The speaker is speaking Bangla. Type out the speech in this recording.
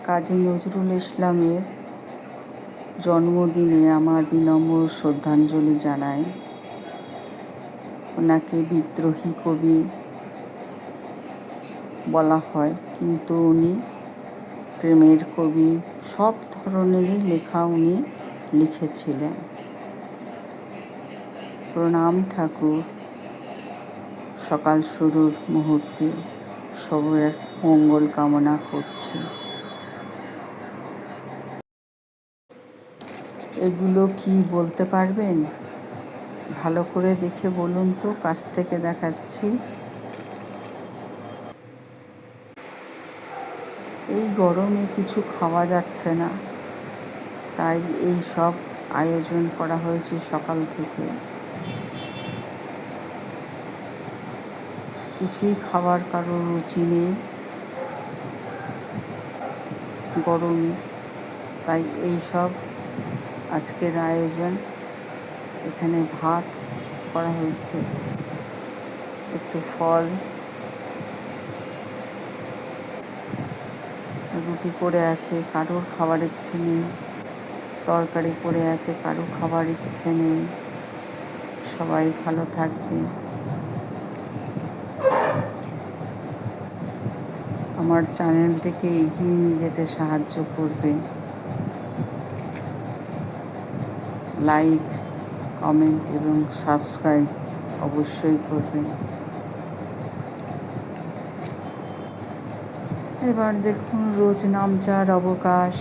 কাজী নজরুল ইসলামের জন্মদিনে আমার বিনম্র শ্রদ্ধাঞ্জলি জানাই। ওনাকে বিদ্রোহী কবি বলা হয়, কিন্তু উনি প্রেমের কবি, সব ধরনেরই লেখা উনি লিখেছিলেন। প্রণাম ঠাকুর। সকাল শুরুর মুহূর্তে সবার মঙ্গল কামনা করছি। এগুলো কি বলতে পারবেন? ভালো করে দেখে বলুন তো, কাছ থেকে দেখাচ্ছি। এই গরমে কিছু খাওয়া যাচ্ছে না, তাই এই সব আয়োজন করা হয়েছে সকাল থেকে। কিছুই খাবার কারো রুচি নেই গরমে, তাই এই সব আজকের আয়োজন। এখানে ভাত করা হয়েছে, একটু ফল, রুটি পড়ে আছে, কারোর খাবার ইচ্ছে নেই। তরকারি পড়ে আছে, কারোর খাবার ইচ্ছে নেই। সবাই ভালো থাকবে। আমার চ্যানেলটিকে এগিয়ে নিয়ে যেতে সাহায্য করবে। লাইক, কমেন্ট এবং সাবস্ক্রাইব অবশ্যই করবেন। এবার দেখুন, রোজ নামচার অবকাশ।